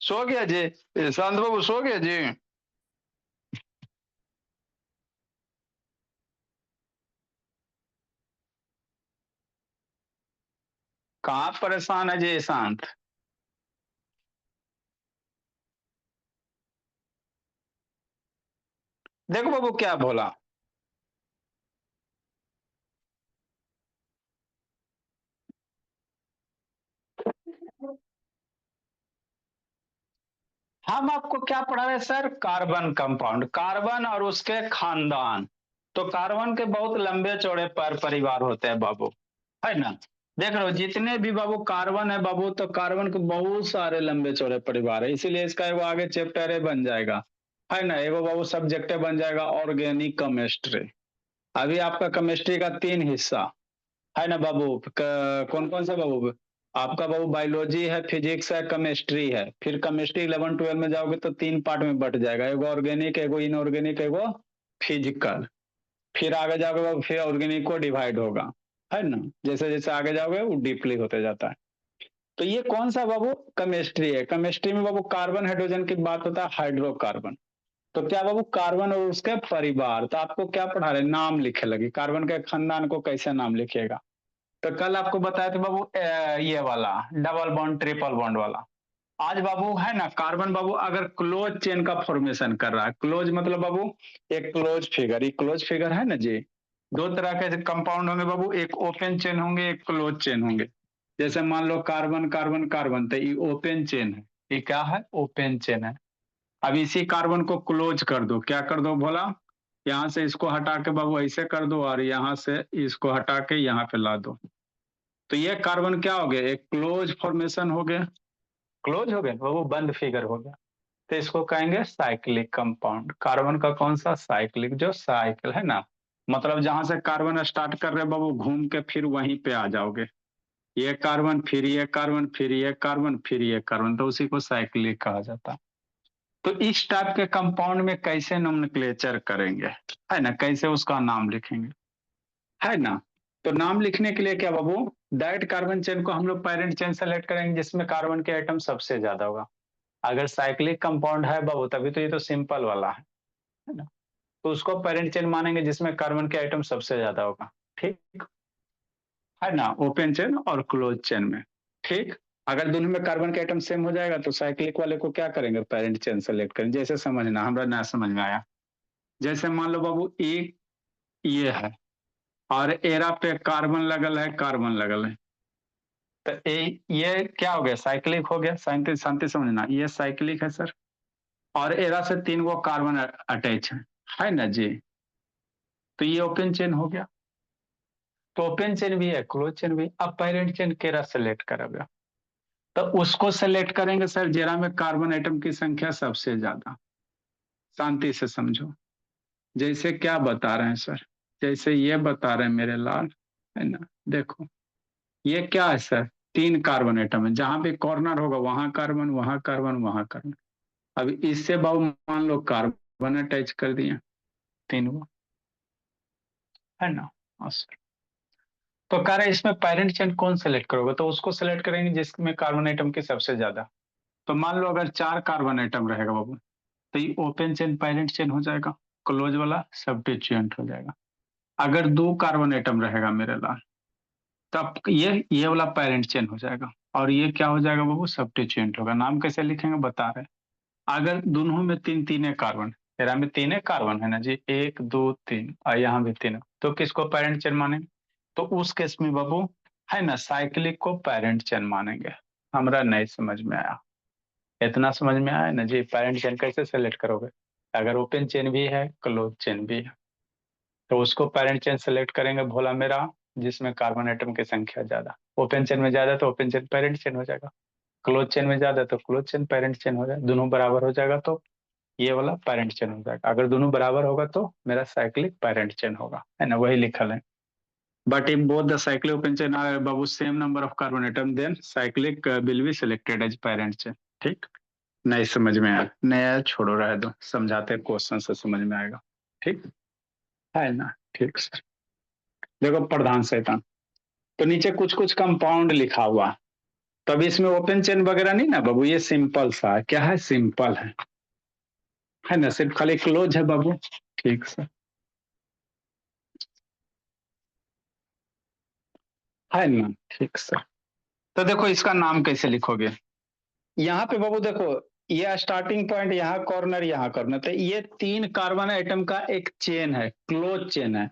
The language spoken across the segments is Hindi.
सो गया जी? शांत बाबू सो गया जी? कहाँ परेशान है जी शांत? देखो बाबू क्या बोला। हम आपको क्या पढ़ा रहे सर? कार्बन कंपाउंड, कार्बन और उसके खानदान। तो कार्बन के बहुत लंबे चौड़े परिवार होते हैं बाबू, है ना? देख रहे हो जितने भी बाबू कार्बन है बाबू, तो कार्बन के बहुत सारे लंबे चौड़े परिवार है, इसीलिए इसका एगो आगे चैप्टर है बन जाएगा, है ना? एगो बाबू सब्जेक्ट बन जाएगा ऑर्गेनिक केमिस्ट्री। अभी आपका केमिस्ट्री का तीन हिस्सा है ना बाबू? कौन कौन सा बाबू? आपका बाबू बायोलॉजी है, फिजिक्स है, केमिस्ट्री है। फिर केमिस्ट्री 11 12 में जाओगे तो तीन पार्ट में बट जाएगा, एगो ऑर्गेनिक, एगो इनऑर्गेनिक, एगो फिजिकल। फिर आगे जाओगे बाबू, फिर ऑर्गेनिक को डिवाइड होगा, है ना? जैसे जैसे आगे जाओगे वो डीपली होते जाता है। तो ये कौन सा बाबू? केमिस्ट्री है। केमिस्ट्री में बाबू कार्बन हाइड्रोजन की बात होता है, हाइड्रोकार्बन। तो क्या बाबू कार्बन और उसके परिवार, तो आपको क्या पढ़ा रहे? नाम लिखे लगे, कार्बन के खानदान को कैसे नाम लिखिएगा। तो कल आपको बताया था बाबू ये वाला डबल बॉन्ड ट्रिपल बॉन्ड वाला। आज बाबू है ना कार्बन बाबू अगर क्लोज चेन का फॉर्मेशन कर रहा है, क्लोज मतलब बाबू एक क्लोज फिगर, ये क्लोज फिगर है ना जी। दो तरह के कंपाउंड होंगे बाबू, एक ओपन चेन होंगे, एक क्लोज चेन होंगे। जैसे मान लो कार्बन कार्बन कार्बन, तो ये ओपन चेन है। ये क्या है? ओपन चेन है। अब इसी कार्बन को क्लोज कर दो, क्या कर दो भोला? यहाँ से इसको हटा के बाबू ऐसे कर दो, और यहाँ से इसको हटा के यहाँ पे ला दो। तो ये कार्बन क्या हो गया? एक क्लोज फॉर्मेशन हो गया। क्लोज हो गया वो बंद फिगर हो गया। तो इसको कहेंगे साइक्लिक कंपाउंड। कार्बन का कौन सा? साइक्लिक, जो साइकिल है ना, मतलब जहां से कार्बन स्टार्ट कर रहे बाबू, घूम के फिर वहीं पे आ जाओगे। ये कार्बन, फिर ये कार्बन, फिर ये कार्बन, फिर ये कार्बन, तो उसी को साइक्लिक कहा जाता है। तो इस टाइप के कंपाउंड में कैसे नोमेनक्लेचर करेंगे, है ना? कैसे उसका नाम लिखेंगे, है ना? तो नाम लिखने के लिए क्या बाबू, डायरेक्ट कार्बन चेन को हम लोग पैरेंट चेन सेलेक्ट करेंगे जिसमें कार्बन के आइटम सबसे ज्यादा होगा। अगर साइक्लिक कंपाउंड है बाबू तभी तो ये तो सिंपल वाला है ना? तो उसको पैरेंट चेन मानेंगे जिसमें कार्बन के आइटम सबसे ज्यादा होगा। ठीक है ना? ओपन चेन और क्लोज चेन में। ठीक। अगर दोनों में कार्बन के आइटम सेम हो जाएगा तो साइक्लिक वाले को क्या करेंगे? पैरेंट चेन सेलेक्ट करेंगे। जैसे समझना, हमरा ना समझ में आया। जैसे मान लो बाबू एक ये है, और एरा पे कार्बन लगल है, कार्बन लगल है। तो ये क्या हो गया? साइक्लिक हो गया। शांति शांति समझना, ये साइक्लिक है सर। और एरा से तीन गो कार्बन अटैच है ना जी? तो ये ओपन चेन हो गया। तो ओपन चेन भी है, क्लोज चेन भी। अब पेरेंट चेन केरा सेलेक्ट करोगे, तो उसको सेलेक्ट करेंगे सर जेरा में कार्बन एटम की संख्या सबसे ज्यादा। शांति से समझो। जैसे क्या बता रहे हैं सर? जैसे ये बता रहे हैं मेरे लाल, है ना? देखो ये क्या है सर? तीन कार्बन एटम है, जहां भी कॉर्नर होगा वहां कार्बन, वहां कार्बन, वहां कार्बन। अब इससे बाबू मान लो कार्बन अटैच कर दिए तीन गो, है ना? हाँ सर। तो कह रहे हैं इसमें पेरेंट चेन कौन सेलेक्ट करोगे? तो उसको सेलेक्ट करेंगे जिसमें कार्बन एटम की सबसे ज्यादा। तो मान लो अगर चार कार्बन एटम रहेगा बाबू, तो ये ओपन चेन पेरेंट चेन हो जाएगा, क्लोज वाला सब्स्टिट्यूएंट हो जाएगा। अगर दो कार्बन एटम रहेगा मेरे लाल, तब ये वाला पेरेंट चेन हो जाएगा, और ये क्या हो जाएगा बाबू? सब्स्टिट्यूएंट होगा। नाम कैसे लिखेंगे बता रहे हैं। अगर दोनों में तीन तीन कार्बन, तेरा में तीन कार्बन है ना जी, एक दो तीन, और यहाँ भी तीन, तो किसको पेरेंट चेन मानेंगे? तो उस केस में बाबू है ना साइक्लिक को पेरेंट चेन मानेंगे। हमरा नहीं समझ में आया? इतना समझ में आया ना जी? पेरेंट चेन कैसे सेलेक्ट करोगे? अगर ओपन चेन भी है, क्लोज चेन भी है, तो उसको पेरेंट चेन सेलेक्ट करेंगे भोला मेरा, जिसमें कार्बन एटम की संख्या ज्यादा। ओपन चेन में ज्यादा तो ओपन चेन पेरेंट चेन हो जाएगा, क्लोज चेन में ज्यादा तो क्लोज चेन पेरेंट चेन हो जाएगा। दोनों बराबर हो जाएगा तो ये वाला पेरेंट चेन हो जाएगा। अगर दोनों बराबर होगा तो मेरा साइक्लिक पेरेंट चेन होगा, है ना? वही लिखल है। But if both the cyclic open chain are above same number of carbon atom, then cyclic will be selected as parent chain। ठीक। नहीं समझ में आया? नया छोड़ो, रह दो, समझाते क्वेश्चन से समझ में आएगा। ठीक है ना? ठीक सर। देखो प्रधान शैतान, तो नीचे कुछ कुछ कंपाउंड लिखा हुआ, तो अभी इसमें ओपन चेन वगैरह नहीं ना बाबू, ये सिंपल सा है, क्या है, सिंपल है ना, सिर्फ खाली क्लोज है बाबू। ठीक सर, है ना, ठीक सर। तो देखो इसका नाम कैसे लिखोगे, यहाँ पे बाबू देखो, ये स्टार्टिंग पॉइंट, यहाँ कॉर्नर, यहाँ कॉर्नर, तो ये 3 कार्बन आइटम का एक चेन है, क्लोज चेन है।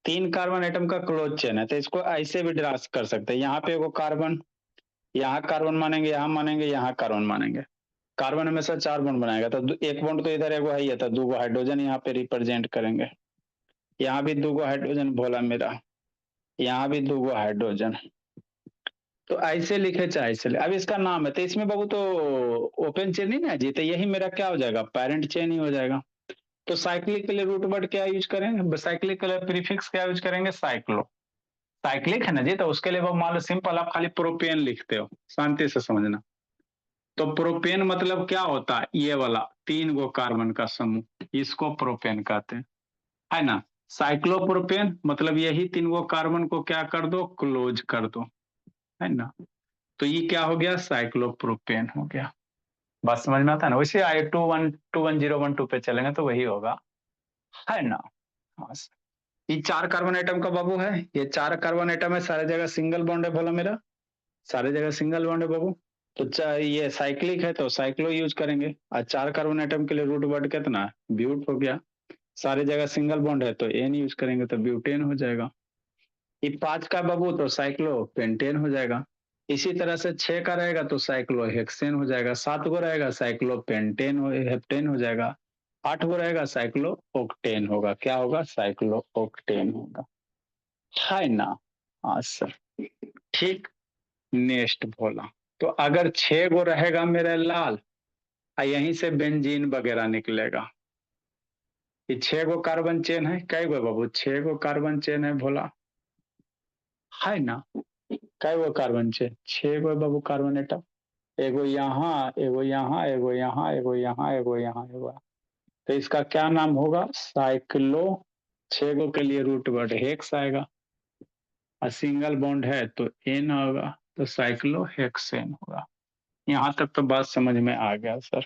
3 कार्बन आइटम का क्लोज चेन है, तो इसको ऐसे भी ड्रा कर सकते हैं। यहाँ पे वो कार्बन, यहाँ कार्बन मानेंगे, यहाँ मानेंगे, यहाँ कार्बन मानेंगे। कार्बन हमेशा 4 बॉन्ड बनाएगा, तो एक बॉन्ड तो इधर एगो है ही है, तो 2 हाइड्रोजन यहाँ पे रिप्रेजेंट करेंगे। यहाँ भी 2 हाइड्रोजन बोला मेरा, यहाँ भी 2 हाइड्रोजन। तो ऐसे लिखे चाहे ऐसे अब इसका नाम है, तो इसमें बाबू तो ओपन चेन नहीं ना जी, तो यही मेरा क्या हो जाएगा, पेरेंट चेन ही हो जाएगा। तो साइक्लिक के लिए रूट वर्ड क्या यूज करेंगे, साइक्लिक के लिए प्रीफिक्स क्या यूज करेंगे, साइक्लो। साइक्लिक है ना जी, तो उसके लिए वो मान लो सिंपल आप खाली प्रोपेन लिखते हो, शांति से समझना। तो प्रोपेन मतलब क्या होता है, ये वाला 3 कार्बन का समूह, इसको प्रोपेन कहते हैं, है ना। साइक्लोप्रोपेन मतलब यही 3 कार्बन को क्या कर दो, क्लोज कर दो, है ना। तो ये क्या हो गया, साइक्लोप्रोपेन हो गया। बात समझ में आता है ना, वैसे आई 212012 पे चलेंगे तो वही होगा, है ना। हाँ, ये 4 कार्बन आइटम का बाबू है, ये 4 कार्बन आइटम है, सारे जगह सिंगल बॉन्ड है, बोला मेरा, सारे जगह सिंगल बॉन्ड है बाबू। तो ये साइक्लिक है तो साइक्लो यूज करेंगे, और 4 कार्बन आइटम के लिए रूट वर्ड कितना है, ब्यूट हो गया। सारे जगह सिंगल बॉन्ड है तो एन यूज करेंगे, तो ब्यूटेन हो जाएगा। ये 5 का बाबू तो साइक्लो पेंटेन हो जाएगा। इसी तरह से 6 का रहेगा तो साइक्लो हेक्सेन हो जाएगा, 7 को रहेगा साइक्लो पेंटेन हो, हेप्टेन हो जाएगा, 8 को रहेगा साइक्लो ओक्टेन होगा, क्या होगा, साइक्लो ओक्टेन होगा, है ना। हाँ सर, ठीक। नेक्स्ट बोला, तो अगर 6 गो रहेगा मेरा लाल, यहीं से बेंजीन वगैरह निकलेगा। ये 6 गो कार्बन चेन है, कई गो बाबू, 6 गो कार्बन चेन है भोला, है ना। कई गो कार्बन चेन, 6 गो बाबू कार्बन एटम, एगो यहाँ, एगो यहाँ, एगो यहाँ, एगो यहाँ, एगो यहाँ, एगो यहाँ। तो इसका क्या नाम होगा, साइक्लो। 6 गो के लिए रूट वर्ड हेक्स आएगा, और सिंगल बॉन्ड है तो एन होगा, तो साइक्लो हेक्सेन होगा। यहाँ तक तो बात समझ में आ गया सर,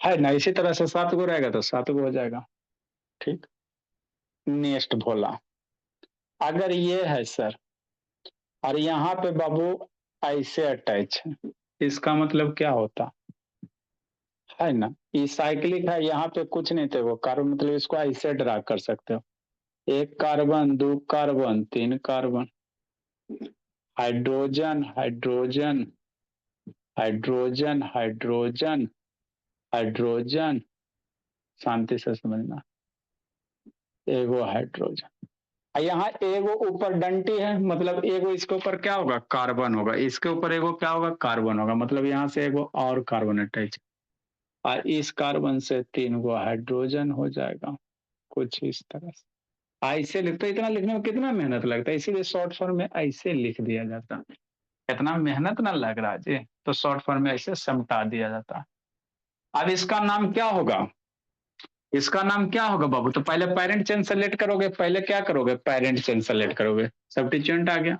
है ना। इसी तरह से 7 गो रहेगा तो 7 गो हो जाएगा, ठीक। नेक्स्ट भोला, अगर ये है सर, और यहाँ पे बाबू ऐसे अटैच है, इसका मतलब क्या होता है ना, ये साइक्लिक है, यहाँ पे कुछ नहीं थे वो कार्बन, मतलब इसको ऐसे ड्रा कर सकते हो, 1 carbon, 2 carbon, 3 carbon, hydrogen, hydrogen, hydrogen, hydrogen, hydrogen, शांति से समझना, एगो हाइड्रोजन। यहाँ एगो ऊपर डंटी है, मतलब एगो इसके ऊपर क्या होगा, कार्बन होगा, इसके ऊपर एगो क्या होगा, कार्बन होगा, मतलब यहाँ से एगो और कार्बन अटैच, और इस कार्बन से 3 गो हाइड्रोजन हो जाएगा, कुछ इस तरह से। ऐसे लिखते, इतना लिखने में कितना मेहनत लगता है, इसीलिए शॉर्ट फॉर्म में ऐसे लिख दिया जाता है। इतना मेहनत ना लग रहा जी, तो शॉर्ट फॉर्म में ऐसे समटा दिया जाता है। अब इसका नाम क्या होगा, इसका नाम क्या होगा बाबू, तो पहले पेरेंट चेन सेलेक्ट करोगे, पहले क्या करोगे, पेरेंट चेन सेलेक्ट करोगे, सब्स्टिट्यूएंट आ गया।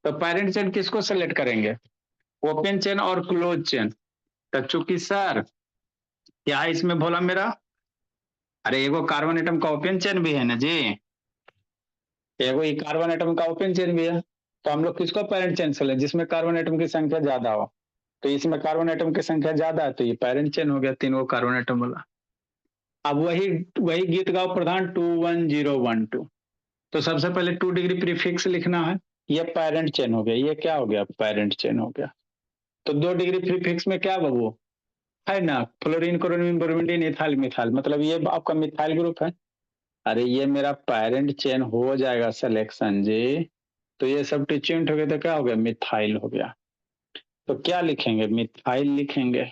तो पेरेंट चेन किसको सेलेक्ट करेंगे, ओपन चेन और क्लोज चेन। तो चूंकि सर क्या है इसमें बोला मेरा, अरे एगो कार्बन एटम का ओपन चेन भी है ना जी, एगो ये कार्बन एटम का ओपन चेन भी है, तो हम लोग किसको पेरेंट चेन सेलेक्ट, जिसमें कार्बन एटम की संख्या ज्यादा हो। तो इसमें कार्बन एटम की संख्या ज्यादा है, तो ये पेरेंट चेन हो गया, 3 गो कार्बन एटम वाला। अब वही वही गीत गाओ प्रधान 21012, तो सबसे पहले 2 डिग्री प्रीफिक्स लिखना है, ये पेरेंट चेन हो गया, ये क्या हो गया, पेरेंट चेन हो गया। तो 2 डिग्री प्रीफिक्स में क्या बाबू, है ना, fluorine, chlorine, bromine, ethyl, methyl, मतलब ये आपका मिथाइल ग्रुप है। अरे ये मेरा पेरेंट चेन हो जाएगा सिलेक्शन जी, तो ये सब टिचेंट हो गया, तो क्या हो गया, मिथाइल हो गया। तो क्या लिखेंगे, मिथाइल लिखेंगे,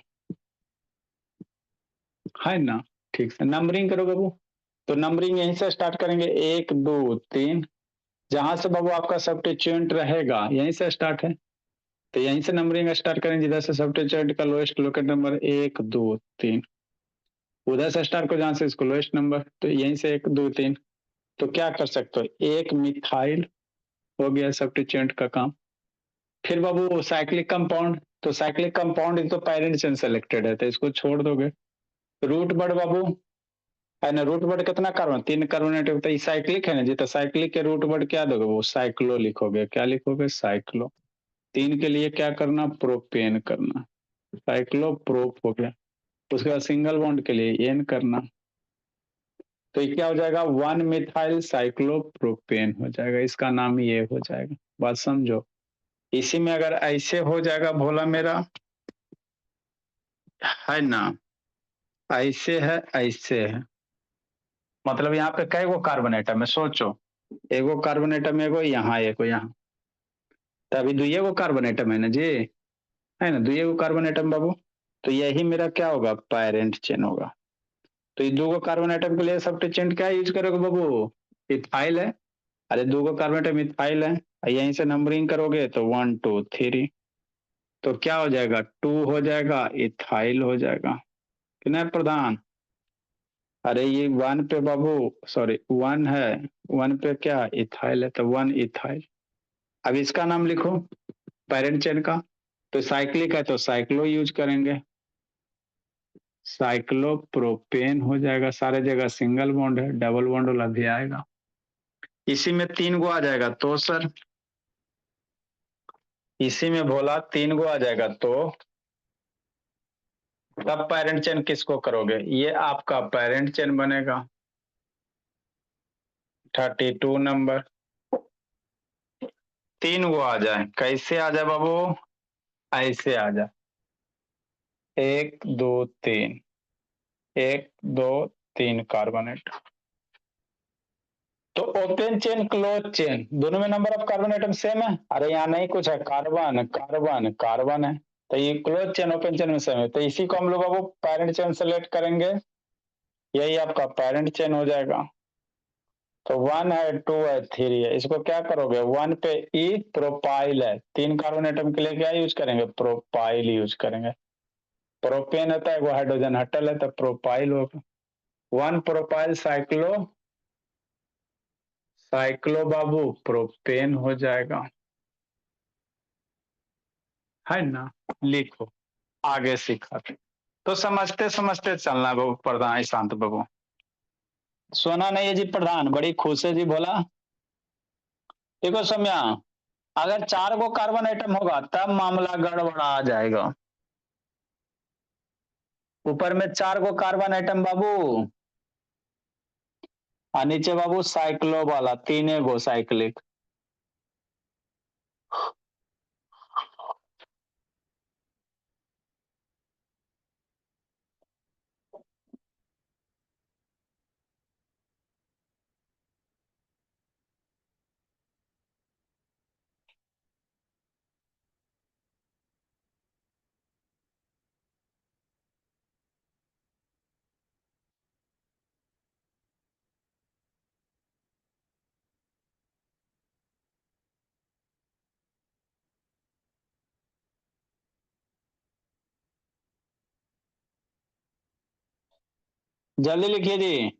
है ना। ठीक है, नंबरिंग करो बाबू। तो नंबरिंग यहीं से स्टार्ट करेंगे, 1 2 3, जहां से बाबू आपका सब्स्टिट्यूएंट रहेगा यहीं से स्टार्ट है, तो यहीं से नंबरिंग स्टार्ट करेंगे, जिधर से सब्स्टिट्यूएंट का लोएस्ट लोकेट नंबर 1 2 3, उधर से स्टार्ट करो जहां से इसको लोएस्ट नंबर, तो यहीं से 1 2 3। तो क्या कर सकते हो, एक मिथाइल हो गया सब्स्टिट्यूएंट का काम। फिर बाबू साइक्लिक कंपाउंड, तो साइक्लिक कंपाउंड तो पेरेंट चेन सेलेक्टेड है तो इसको छोड़ दोगे। रूट वर्ड बाबू है ना, रूट वर्ड कितना कार्बन, 3 कार्बोनेट, तो साइक्लिक है ना जी, तो साइक्लिक के रूट वर्ड क्या दोगे, वो साइक्लो लिखोगे, क्या लिखोगे, साइक्लो। 3 के लिए क्या करना, प्रोपेन करना, साइक्लो प्रोप हो गया। उसके बाद सिंगल बॉन्ड के लिए एन करना, तो ये क्या हो जाएगा, 1 मिथाइल साइक्लोप्रोपेन हो जाएगा, इसका नाम ये हो जाएगा। बात समझो। इसी में अगर ऐसे हो जाएगा भोला मेरा, है ना, ऐसे है ऐसे है, मतलब यहाँ पे कई गो कार्बन एटम है, सोचो, एगो कार्बन एटम, एगो यहाँ, एगो यहाँ, तो अभी दुइये गो कार्बन एटम है ना जी, है ना, दुइये गो कार्बन एटम बाबू। तो यही मेरा क्या होगा, पेरेंट चेन होगा। तो ये 2 कार्बन एटम के लिए सब्स्टिट्यूएंट क्या यूज करोगे बाबू, इथाइल है। अरे 2 कार्बन एटम इथाइल है, यहीं से नंबरिंग करोगे तो 1 2 3, तो क्या हो जाएगा, 2 हो जाएगा, इथाइल हो जाएगा कि नहीं प्रधान। अरे ये 1 पे बाबू, सॉरी 1 है, 1 पे क्या इथाइल है, तो 1 इथाइल। अब इसका नाम लिखो पेरेंट चेन का, तो साइक्लिक है तो साइक्लो यूज करेंगे, साइक्लोप्रोपेन हो जाएगा, सारे जगह सिंगल बॉन्ड है, डबल बॉन्ड वाला भी आएगा। इसी में 3 गो आ जाएगा तो सर, इसी में भोला 3 गो आ जाएगा तो तब पेरेंट चेन किसको करोगे, ये आपका पेरेंट चेन बनेगा 32 नंबर। 3 गो आ जाए, कैसे आ जाए बाबू, ऐसे आ जाए, 1 2 3, 1 2 3 कार्बोनेट। तो ओपन चेन क्लोज चेन दोनों में number of carbon atom same है, अरे यहाँ नहीं कुछ है, कार्बन कार्बन कार्बन है, तो ये क्लोज चेन ओपन चेन में सेम है, तो इसी को हम लोग अब पेरेंट चेन सेलेक्ट करेंगे, यही आपका पेरेंट चेन हो जाएगा। तो 1 है, 2 है, 3 है, इसको क्या करोगे, 1 पे ई प्रोपाइल है, 3 कार्बन एटम के लिए क्या यूज करेंगे, प्रोपाइल यूज करेंगे। प्रोपेन होता है वो हाइड्रोजन हटल है तो प्रोपाइल होगा। 1 प्रोपाइल साइक्लो, साइक्लो बाबू प्रोपेन हो जाएगा, है ना, लिखो, आगे सीखा। तो समझते समझते चलना बाबू, प्रधान शांत बाबू। सोना नहीं है जी प्रधान, बड़ी खुश है जी बोला। देखो सम्या, अगर 4 गो कार्बन आइटम होगा तब मामला गड़बड़ा जाएगा। ऊपर में 4 गो कार्बन आइटम बाबू, और नीचे बाबू साइक्लो वाला 3 गो साइक्लिक। जल्दी लिखिए जी।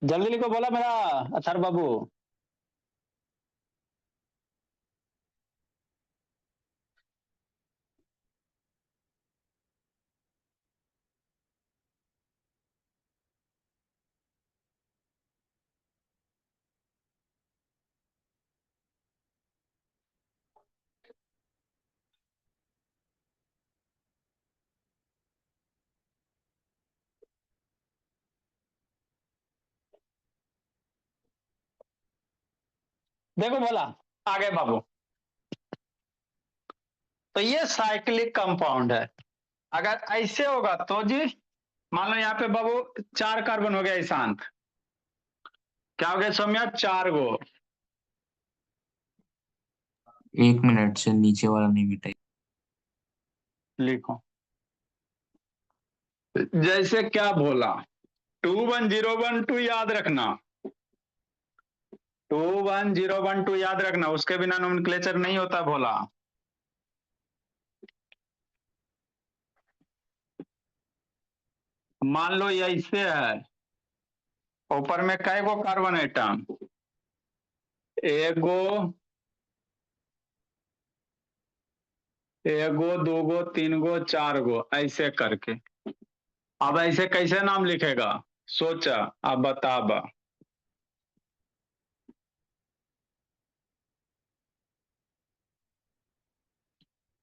जल्दी लिखो बोला मेरा अथर बाबू। देखो बोला, आगे बाबू, तो ये साइक्लिक कंपाउंड है। अगर ऐसे होगा तो जी, मान लो यहाँ पे बाबू 4 कार्बन हो गया ईशांत, क्या हो गया सौम्या? 4 गो। 1 मिनट से नीचे वाला नहीं मिटाई। लिखो जैसे क्या बोला, 21012 याद रखना, 21012 याद रखना, उसके बिना नोमेनक्लेचर नहीं होता भोला। मान लो ये ऐसे है, ऊपर में कै गो कार्बन एटम? एगो, एगो, 2 गो, 3 गो, 4 गो, ऐसे करके। अब ऐसे कैसे नाम लिखेगा? सोचा, अब बताबा।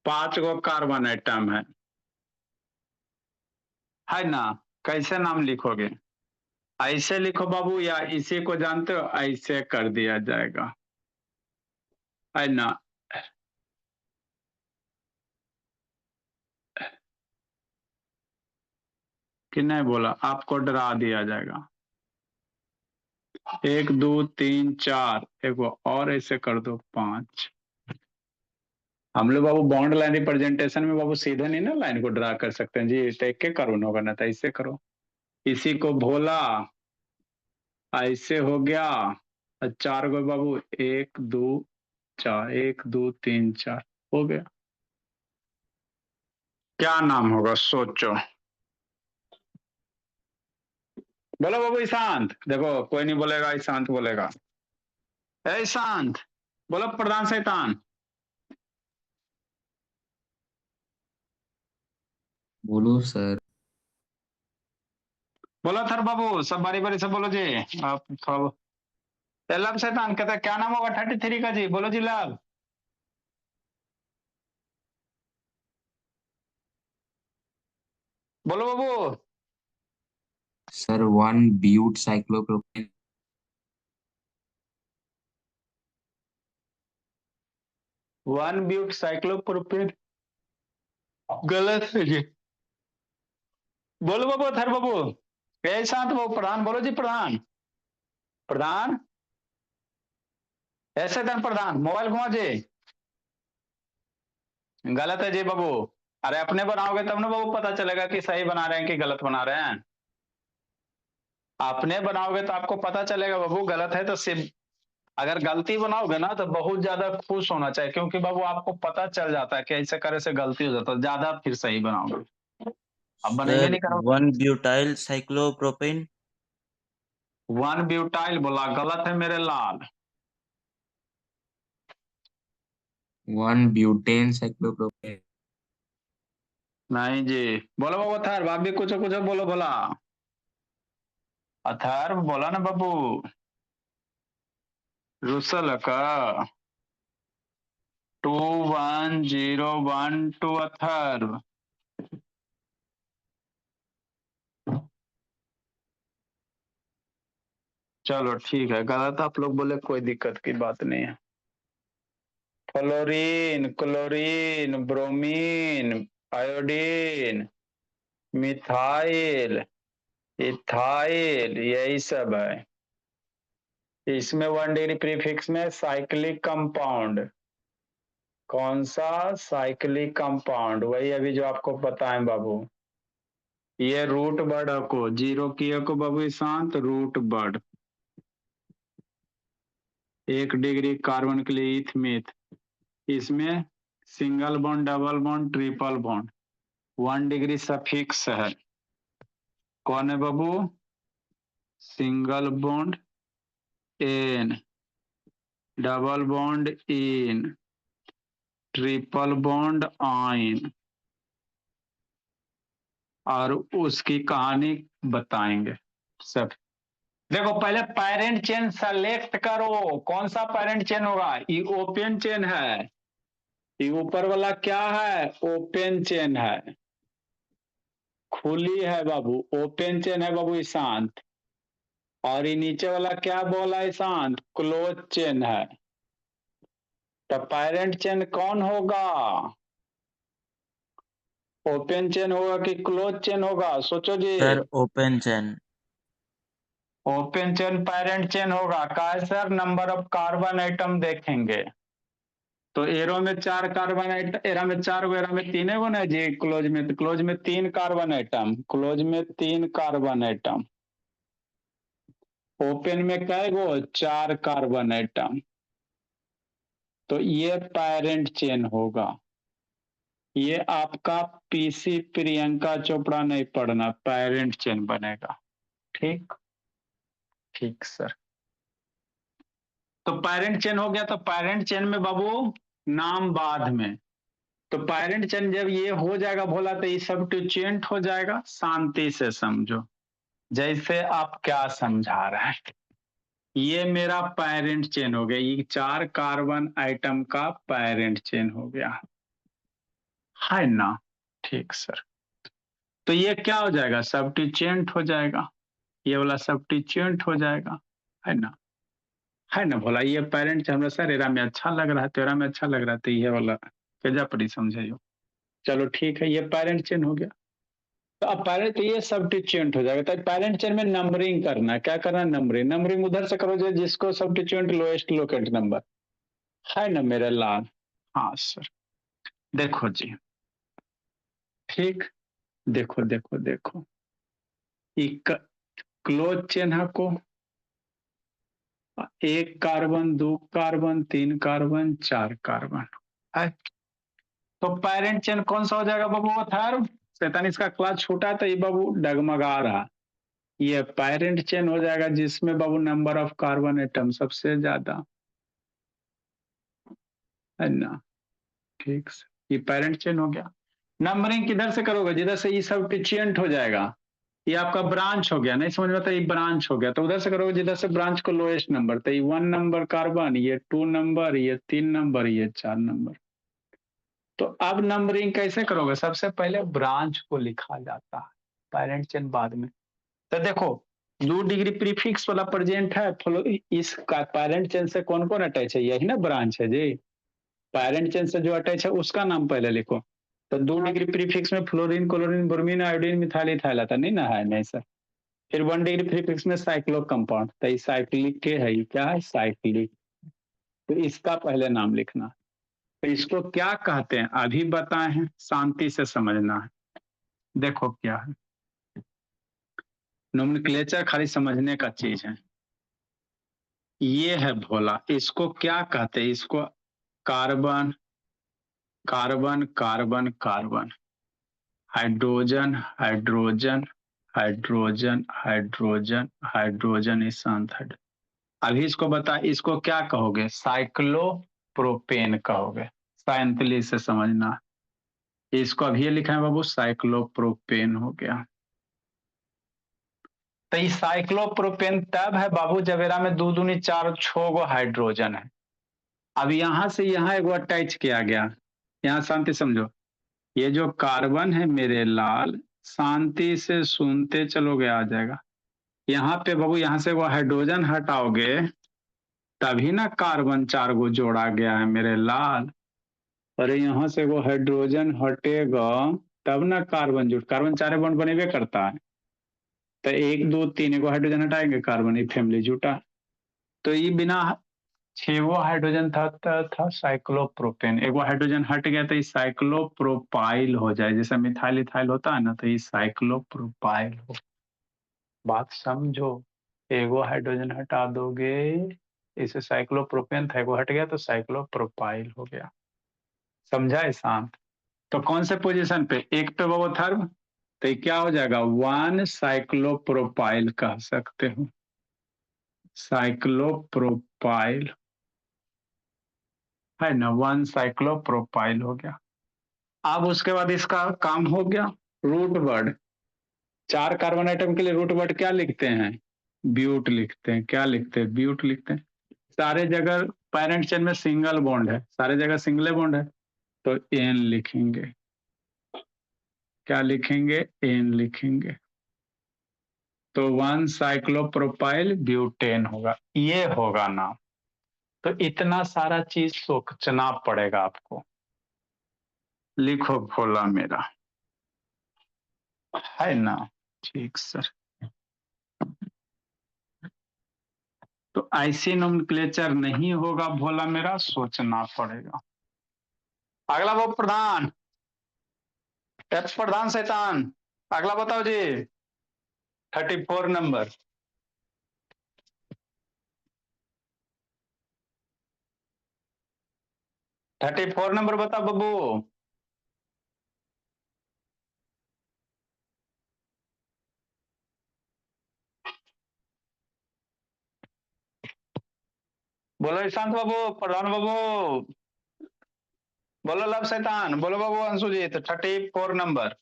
पांच गो कार्बन एटम है ना? कैसे नाम लिखोगे? ऐसे लिखो बाबू, या इसी को जानते हो, ऐसे कर दिया जाएगा, है ना? कि नहीं बोला? आपको डरा दिया जाएगा। 1 2 3 4, एगो और ऐसे कर दो 5। हम लोग बाबू बॉन्ड लाइन रिप्रेजेंटेशन में बाबू सीधे नहीं ना लाइन को ड्रा कर सकते हैं जी, तो एक करो होगा ना, तो ऐसे करो। इसी को भोला ऐसे हो गया, 4 गो बाबू, 1 2 4, 1 2 3 4 हो गया। क्या नाम होगा सोचो? बोलो बाबू ईशांत, देखो कोई नहीं बोलेगा, ईशांत बोलेगा। ए ईशांत, बोलो प्रधान शैतान। बोलो सर। बोलो थर बाबू, सब बारी बारी से बोलो जी। आप थोड़ा, लब शैतान कहता है क्या नाम होगा 33 का जी? बोलो जी लब। बोलो बाबू। Sir 1 but cyclopropane. 1 but cyclopropane गलत है जी। बोलो बाबू थर बाबू। ए शांत बाबू, प्रधान बोलो जी, प्रधान। प्रधान, ऐसे धन प्रधान, मोबाइल घुमा जी। गलत है जी बाबू। अरे अपने बनाओगे तब ना बाबू पता चलेगा कि सही बना रहे हैं कि गलत बना रहे हैं। अपने बनाओगे तो आपको पता चलेगा बाबू, गलत है तो सिर्फ, अगर गलती बनाओगे ना तो बहुत ज्यादा खुश होना चाहिए, क्योंकि बाबू आपको पता चल जाता है कि ऐसे करे से गलती हो जाता है, ज्यादा फिर सही बनाओगे। अब बनेंगे सर नहीं करोगे। 1 ब्यूटाइल साइक्लोप्रोपेन। 1 ब्यूटाइल बोला, गलत है मेरे लाल। 1 ब्यूटेन साइक्लोप्रोपेन। नहीं जी। बोलो बाबू अथर्व, आप भी कुछ कुछ बोलो बोला। अथर्व बोला ना बाबू, रुसल का। 21012 अथर्व। चलो ठीक है, गलत आप लोग बोले, कोई दिक्कत की बात नहीं है। Fluorine, chlorine, bromine, iodine, methyl, ethyl, यही सब है। इसमें 1 डिग्री प्रीफिक्स में साइक्लिक कंपाउंड। कौन सा? साइक्लिक कंपाउंड, वही अभी जो आपको बताएं बाबू। ये रूट वर्ड को जीरो किए को बाबू शांत, रूट वर्ड। 1 डिग्री कार्बन के लिए इथमिथ, इसमें single bond, double bond, triple bond, 1 degree suffix है। कौन है बाबू? Single bond ane, double bond ene, triple bond yne, और उसकी कहानी बताएंगे सब। देखो पहले पैरेंट चेन सेलेक्ट करो, कौन सा पैरेंट चेन होगा? ये ओपन चेन है, ये ऊपर वाला क्या है? ओपन चेन है, खुली है बाबू, ओपन चेन है बाबू ईशांत। और ये नीचे वाला क्या बोला ईशांत? क्लोज चेन है। तो पैरेंट चेन कौन होगा? ओपन चेन होगा कि क्लोज चेन होगा, सोचो जी। Sir open chain. Open chain parent chain होगा। का है sir? Number of carbon atom देखेंगे तो एरो में 4 कार्बन आइटम, एरा में 4 गो, एरा में 3 गो ना जी। क्लोज में तो क्लोज में 3 कार्बन आइटम, क्लोज में 3 कार्बन आइटम। ओपन में कै गो? 4 कार्बन आइटम। तो ये पैरेंट चेन होगा। ये आपका पीसी प्रियंका चोपड़ा नहीं पढ़ना, पैरेंट चेन बनेगा। ठीक ठीक सर। तो पैरेंट चेन हो गया। तो पैरेंट चेन में बाबू नाम बाद में। तो पैरेंट चेन जब ये हो जाएगा भोला तो ये सब्स्टिट्यूएंट हो जाएगा। शांति से समझो, जैसे आप क्या समझा रहे हैं। ये मेरा पैरेंट चेन हो गया, ये 4 कार्बन आइटम का पैरेंट चेन हो गया, है ना? ठीक सर। तो ये क्या हो जाएगा? सब्स्टिट्यूएंट हो जाएगा। ये वाला सब्स्टिट्यूएंट हो जाएगा, है ना? है ना भोला? ये पेरेंट हमरा सर एरा में अच्छा लग रहा है, तेरा में अच्छा लग रहा है, तो ये वाला केजा पड़ी समझाइयो। चलो ठीक है, ये पेरेंट चेन हो गया। तो अब पेरेंट, तो ये सब्स्टिट्यूएंट हो जाएगा। तो पेरेंट चेन में नंबरिंग करना है। क्या करना है? नंबरिंग। नंबरिंग उधर से करो जो जिसको सब्स्टिट्यूएंट लोएस्ट लोकेट नंबर, है ना मेरे लाल? हाँ सर। देखो जी, ठीक। देखो देखो देखो, क्लोज चेन है को 1 कार्बन, 2 कार्बन, 3 कार्बन, 4 कार्बन है। तो पैरेंट चेन कौन सा हो जाएगा बाबू? वो थर्ड। शैतान इसका क्लास छूटा तो ये बाबू डगमगा रहा। ये पैरेंट चेन हो जाएगा जिसमें बाबू नंबर ऑफ कार्बन एटम सबसे ज्यादा, है ना? ठीक से, ये पैरेंट चेन हो गया। नंबरिंग किधर से करोगे? जिधर से ये सब टिचियंट हो जाएगा। ये आपका ब्रांच हो गया, नहीं समझ में आता? ये ब्रांच हो गया तो उधर से करोगे जिधर से ब्रांच को लोएस्ट नंबर। तो ये 1 नंबर कार्बन, ये 2 नंबर, ये 3 नंबर, ये 4 नंबर। तो अब नंबरिंग कैसे करोगे? सबसे पहले ब्रांच को लिखा जाता है, पैरेंट चेन बाद में। तो देखो 2 डिग्री प्रीफिक्स वाला प्रेजेंट है, इस पैरेंट चेन से कौन कौन अटैच है? यही ना ब्रांच है जी। पैरेंट चेन से जो अटैच है उसका नाम पहले लिखो। तो 2 डिग्री प्रीफिक्स में fluorine, chlorine, bromine, iodine, methyl, ethyl आता नहीं ना? है नहीं सर। फिर 1 डिग्री प्रीफिक्स में साइक्लो कंपाउंड, तो ये साइक्लिक के है। ये क्या है? साइक्लिक। तो इसका पहले नाम लिखना। तो इसको क्या कहते हैं अभी बताए हैं, शांति से समझना है। देखो क्या है, नोमेनक्लेचर खाली समझने का चीज है। ये है भोला, इसको क्या कहते हैं? इसको carbon carbon carbon carbon, hydrogen hydrogen hydrogen hydrogen hydrogen इस शांत। अभी इसको बता, इसको क्या कहोगे? साइक्लोप्रोपेन कहोगे। साइंतली से समझना। इसको अभी लिखा है बाबू, साइक्लोप्रोपेन हो गया। तो ये साइक्लोप्रोपेन तब है बाबू जब एरा में 2 दूनी 4 6 गो हाइड्रोजन है। अब यहां से यहां एगो अटैच किया गया। यहाँ शांति समझो, ये जो कार्बन है मेरे लाल, शांति से सुनते चलोगे आ जाएगा। यहाँ पे बाबू यहाँ से वो हाइड्रोजन हटाओगे तभी ना कार्बन 4 गो जोड़ा गया है मेरे लाल। अरे यहाँ से वो हाइड्रोजन हटेगा तब ना कार्बन जुट, कार्बन 4 बॉन्ड बनेबे करता है। तो 1 2 3 एगो हाइड्रोजन हटाएंगे, कार्बन ये फैमिली जुटा। तो ये बिना 6 हाइड्रोजन था साइक्लोप्रोपेन। एगो हाइड्रोजन हट गया तो ये साइक्लोप्रोपाइल हो जाए। जैसे मिथाइल इथाइल होता है ना, तो ये साइक्लोप्रोपाइल हो। बात समझो, एगो हाइड्रोजन हटा दोगे, इसे साइक्लोप्रोपेन था, एगो हट गया तो साइक्लोप्रोपाइल हो गया। समझा है शांत? तो कौन से पोजीशन पे? 1 पे वो थर्म, तो ये क्या हो जाएगा? 1 साइक्लोप्रोपाइल कह सकते हो। साइक्लोप्रोपाइल है ना, 1 साइक्लोप्रोपाइल हो गया। अब उसके बाद इसका काम हो गया। रूट वर्ड, 4 कार्बन आइटम के लिए रूट वर्ड क्या लिखते हैं? ब्यूट लिखते हैं। क्या लिखते हैं? ब्यूट लिखते हैं। सारे जगह पैरेंट चेन में सिंगल बॉन्ड है, सारे जगह सिंगल बॉन्ड है, तो एन लिखेंगे। क्या लिखेंगे? एन लिखेंगे। तो 1 साइक्लोप्रोपाइल ब्यूटेन होगा, ये होगा नाम। तो इतना सारा चीज सोचना पड़ेगा आपको। लिखो भोला मेरा। है ना। ठीक सर। तो ऐसी नोमेनक्लेचर नहीं होगा भोला मेरा, सोचना पड़ेगा। अगला वो प्रधान, एफ प्रधान शैतान। अगला बताओ जी, 34 नंबर। 34 नंबर बताओ बब्बू। बोलो ईशांत बाबू, प्रधान बाबू, बोलो लव शैतान, बोलो बाबू अंशुजीत, 34 नंबर।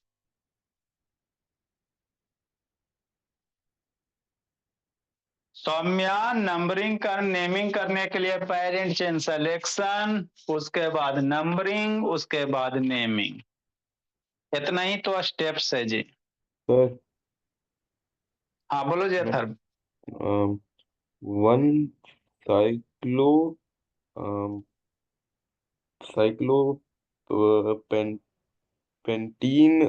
सौम्या, नंबरिंग कर नेमिंग करने के लिए पेरेंट चेन सिलेक्शन, उसके बाद नंबरिंग, उसके बाद नेमिंग, इतना ही तो स्टेप्स है जी। सर हाँ बोलो जी Atharv. One cyclo cyclo pentene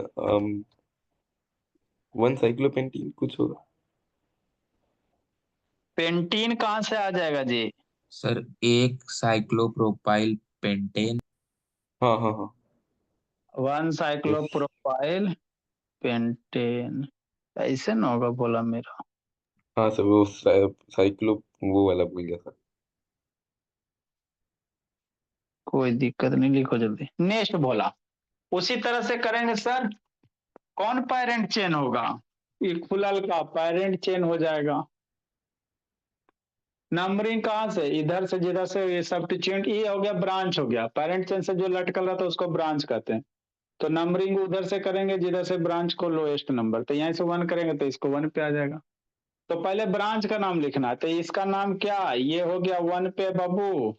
one cyclopentene कुछ होगा। पेंटीन कहाँ से आ जाएगा जी? सर एक साइक्लोप्रोपाइल पेंटेन। हाँ हाँ हाँ। One yes. साइक्लोप्रोपाइल पेंटेन, ऐसे ना होगा बोला मेरा। हाँ सर वो साइक्लो वो वाला भूल गया सर। कोई दिक्कत नहीं, लिखो जल्दी। नेक्स्ट बोला, उसी तरह से करेंगे सर। कौन पेरेंट चेन होगा? इक्वल का पेरेंट चेन हो जाएगा। नंबरिंग कहाँ से? इधर से जिधर से ये सब्स्टिट्यूट, ये हो गया ब्रांच हो गया। पेरेंट चेन से जो लटकल रहा था उसको ब्रांच कहते हैं। तो नंबरिंग उधर से करेंगे जिधर से ब्रांच को लोएस्ट नंबर, तो यहीं से 1 करेंगे तो इसको 1 पे आ जाएगा। तो पहले ब्रांच का नाम लिखना है, तो इसका नाम क्या, ये हो गया 1 पे बाबू।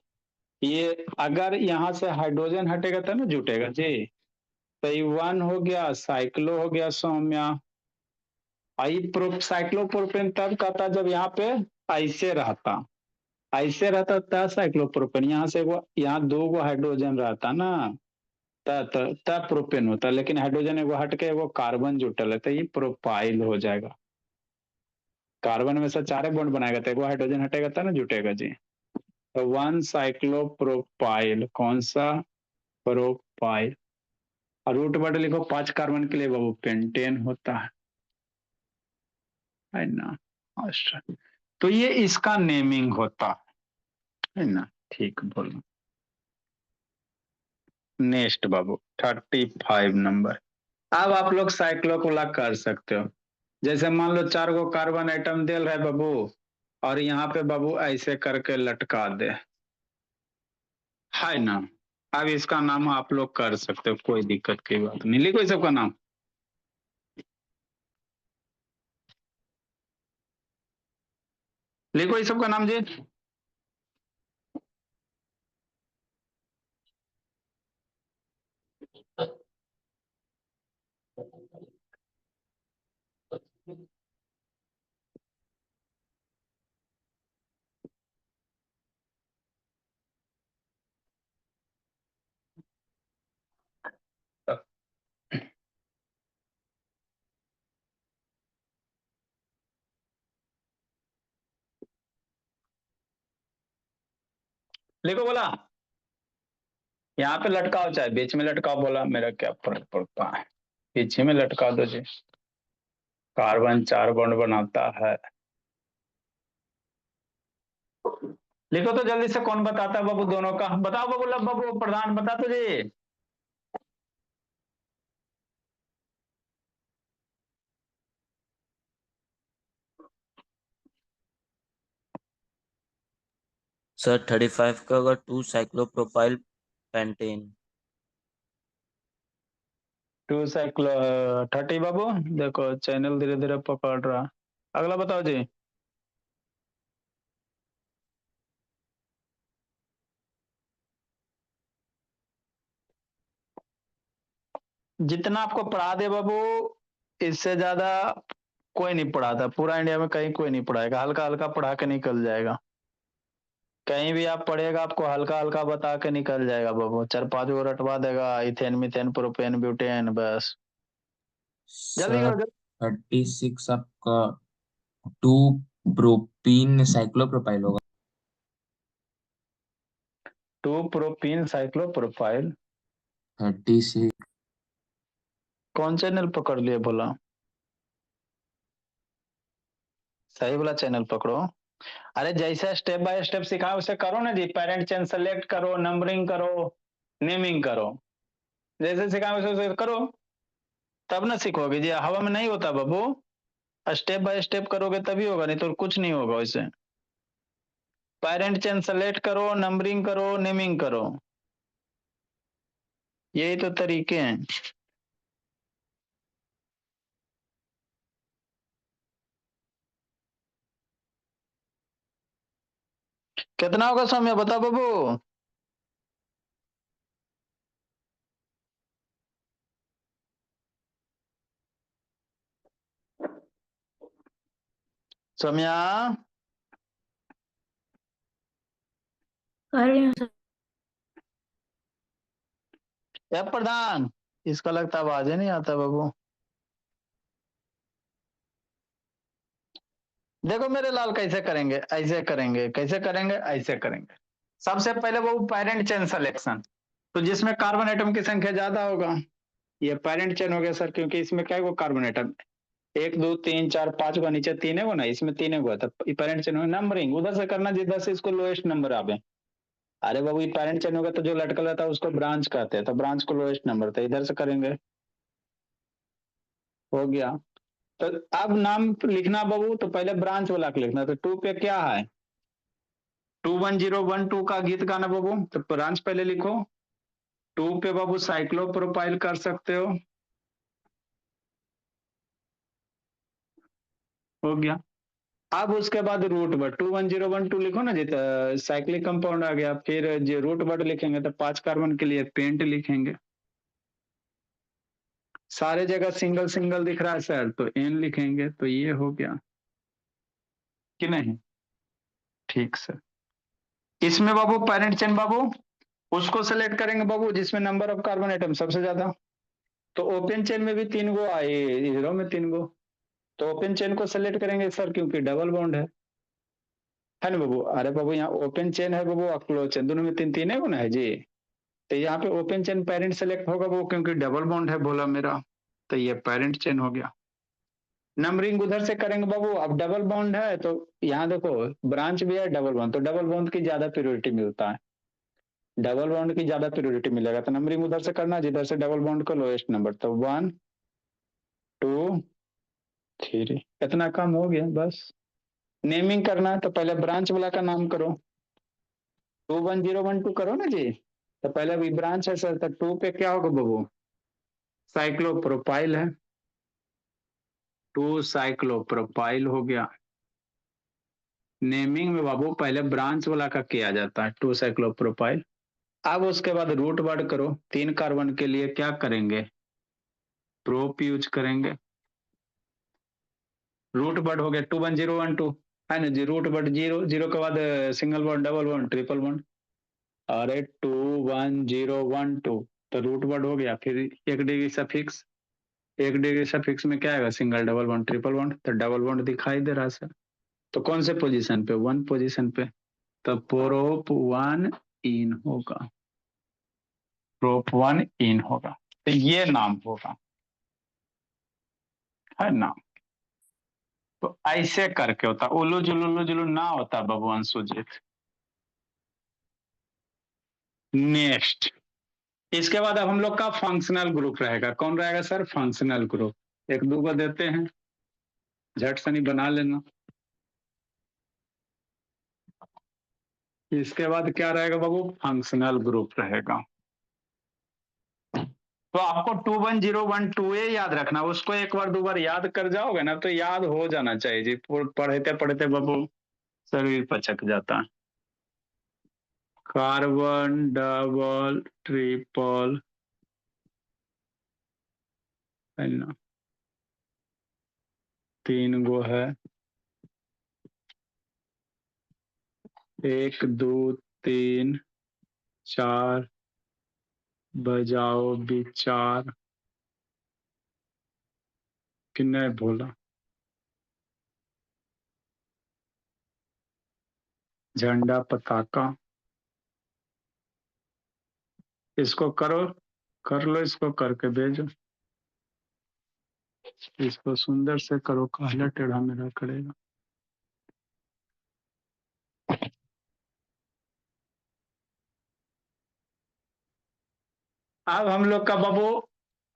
ये अगर यहाँ से हाइड्रोजन हटेगा तो ना जुटेगा जी। तो ये 1 हो गया, साइक्लो हो गया सौम्या। आई साइक्लोप्रोपेन तब कहता जब यहाँ पे ऐसे रहता, ऐसे रहता तब साइक्लोप्रोपेन, यहाँ से यहाँ 2 गो हाइड्रोजन रहता ना, तब प्रोपेन होता। लेकिन हाइड्रोजन एगो हट के एगो कार्बन जुटल है, तो ये प्रोपाइल हो जाएगा। कार्बन में से 4 बॉन्ड बनाएगा तो एगो हाइड्रोजन हटेगा तब ना जुटेगा जी। तो 1 साइक्लोप्रोपाइल, कौन सा? प्रोपाइल। और रूट वर्ड लिखो 5 कार्बन के लिए बाबू, पेंटेन होता है ना। अच्छा, तो ये इसका नेमिंग होता है ना। ठीक बोलो। नेक्स्ट बाबू 35 नंबर। अब आप लोग साइक्लोकोला कर सकते हो। जैसे मान लो 4 गो कार्बन आइटम दे रहा है बाबू, और यहाँ पे बाबू ऐसे करके लटका दे, है ना। अब इसका नाम आप लोग कर सकते हो, कोई दिक्कत की बात नहीं। लिखो सबका नाम। लिखो इस सबका नाम जी। लिखो बोला, यहाँ पे लटकाओ चाहे बीच में लटकाओ, बोला मेरा क्या फर्क पड़ता है, पीछे में लटका दो जी। कार्बन 4 बॉन्ड बनाता है। लिखो तो जल्दी से, कौन बताता है बाबू दोनों का? बताओ बाबू, लब बाबू प्रधान बता तो जी। सर 35 का होगा 2 साइक्लोप्रोपाइल पेंटेन। 2 साइक्लो 30 बाबू। देखो चैनल धीरे धीरे पकड़ रहा। अगला बताओ जी। जितना आपको पढ़ा दे बाबू, इससे ज्यादा कोई नहीं पढ़ाता पूरा इंडिया में, कहीं कोई नहीं पढ़ाएगा। हल्का हल्का पढ़ा के निकल जाएगा। कहीं भी आप पढ़ेगा आपको हल्का हल्का बता के निकल जाएगा बाबू। 4-5 गो रटवा देगा, इथेन मिथेन प्रोपेन ब्यूटेन, बस। जल्दी सर करो जल्दी। 36 आपका 2 प्रोपीन साइक्लोप्रोपाइल होगा। 2 प्रोपीन साइक्लोप्रोपाइल 36। कौन चैनल पकड़ लिए बोला? सही वाला चैनल पकड़ो। अरे जैसे स्टेप बाय स्टेप सिखाओ उसे करो ना जी। पेरेंट चेन सेलेक्ट करो, नंबरिंग करो, नेमिंग करो। जैसे सिखाओ वैसे करो, तब ना सीखोगे जी। हवा में नहीं होता बाबू, स्टेप बाय स्टेप करोगे तभी होगा, नहीं तो कुछ नहीं होगा वैसे। पेरेंट चेन सेलेक्ट करो, नंबरिंग करो, नेमिंग करो, यही तो तरीके हैं। कितना होगा सौम्य बता बाबू? सौम्या कर रही हूँ सर। या प्रधान, इसका लगता आवाज ही नहीं आता बाबू। देखो मेरे लाल, कैसे करेंगे? ऐसे करेंगे। कैसे करेंगे? ऐसे करेंगे। सबसे पहले वो पेरेंट चेन सिलेक्शन, तो जिसमें कार्बन एटम की संख्या ज्यादा होगा, ये पेरेंट चेन हो गया सर, क्योंकि इसमें क्या है, वो कार्बन एटम 1 2 3 4 5 का नीचे 3 है वो ना, इसमें 3 है वो, तो पेरेंट चेन हो। नंबरिंग उधर से करना जिधर से इसको लोएस्ट नंबर आवे। अरे बाबू ये पेरेंट चेन होगा तो जो लटकल रहता है उसको ब्रांच कहते हैं, तो ब्रांच को लोएस्ट नंबर, तो इधर से करेंगे। हो गया। तो अब नाम लिखना बाबू, तो पहले ब्रांच वाला के लिखना। तो 2 पे क्या है? 21012 का गीत गाना बाबू, तो ब्रांच पहले लिखो। 2 पे बाबू साइक्लो प्रोपाइल कर सकते हो। हो गया। अब उसके बाद रूट वर्ड 21012 लिखो ना जी, तो साइक्लिक कंपाउंड आ गया। फिर जो रूट वर्ड लिखेंगे तो 5 कार्बन के लिए पेंट लिखेंगे। सारे जगह सिंगल सिंगल दिख रहा है सर, तो एन लिखेंगे। तो ये हो गया कि नहीं? ठीक सर। इसमें बाबू पेरेंट चेन बाबू उसको सेलेक्ट करेंगे बाबू जिसमें नंबर ऑफ कार्बन एटम सबसे ज्यादा। तो ओपन चेन में भी 3 गो आए, जीरो में 3 गो। तो ओपन चेन को सेलेक्ट करेंगे सर, क्योंकि डबल बॉन्ड है ना बाबू? अरे बाबू यहाँ ओपन चेन है बाबू और क्लोज चेन, दोनों में 3 3 है ना है जी। तो यहाँ पे ओपन चेन पेरेंट सेलेक्ट होगा वो, क्योंकि डबल बॉन्ड है बोला मेरा, तो ये पेरेंट चेन हो गया। नंबरिंग उधर से करेंगे बाबू। अब डबल बॉन्ड है तो यहाँ देखो ब्रांच भी है, डबल बॉन्ड, तो डबल बॉन्ड की ज्यादा प्योरिटी मिलता है। डबल बॉन्ड की ज्यादा प्योरिटी मिलेगा, तो नंबरिंग उधर से करना जिधर से डबल बॉन्ड का लोएस्ट नंबर, तो 1 2 3, इतना कम हो गया बस। नेमिंग करना है तो पहले ब्रांच वाला का नाम करो। 21012 करो ना जी, तो पहले अभी ब्रांच है सर, तो 2 पे क्या होगा बाबू? साइक्लोप्रोपाइल है, 2 साइक्लोप्रोपाइल हो गया। नेमिंग में बाबू पहले ब्रांच वाला का किया जाता है, 2 साइक्लोप्रोपाइल। अब उसके बाद रूट वर्ड करो। 3 कार्बन के लिए क्या करेंगे? प्रोप यूज करेंगे। रूट वर्ड हो गया 21012, है ना जी? रूट वर्ड 0 0 के बाद single bond, double bond, triple bond. अरे 21012, तो रूट वर्ड हो गया। फिर 1 डिग्री सफिक्स, 1 डिग्री सफिक्स में क्या आएगा? Single, double bond, triple bond. तो डबल बॉन्ड दिखाई दे रहा है सर, तो कौन से पोजीशन पे? 1 पोजीशन पे, तो प्रोप 1 इन होगा। प्रोप 1 इन होगा, तो ये नाम होगा, है ना? तो ऐसे करके होता, उल्लू जुलू ना होता भगवान सुजीत। नेक्स्ट, इसके बाद अब हम लोग का फंक्शनल ग्रुप रहेगा। कौन रहेगा सर? Functional group. एक दो को देते हैं, झट सनी बना लेना। इसके बाद क्या रहेगा बाबू? फंक्शनल ग्रुप रहेगा। तो आपको 21012 याद रखना, उसको एक बार 2 बार याद कर जाओगे ना तो याद हो जाना चाहिए जी। पढ़ते पढ़ते बाबू शरीर पचक जाता है। कार्बन डबल ट्रिपल, है ना? 3 गो है, 1 2 3 4, बजाओ विचार। किन्ने बोला झंडा पताका, इसको करो, कर लो, इसको करके भेजो, इसको सुंदर से करो, काला टेढ़ा मेरा करेगा। अब हम लोग का बाबू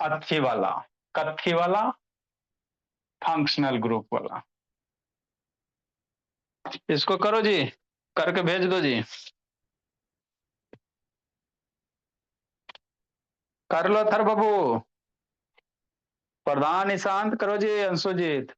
अथी वाला, कथी वाला, फंक्शनल ग्रुप वाला, इसको करो जी, करके भेज दो जी, कर लो थर बाबू। प्रधान ईशांत करो जी, अंशुजीत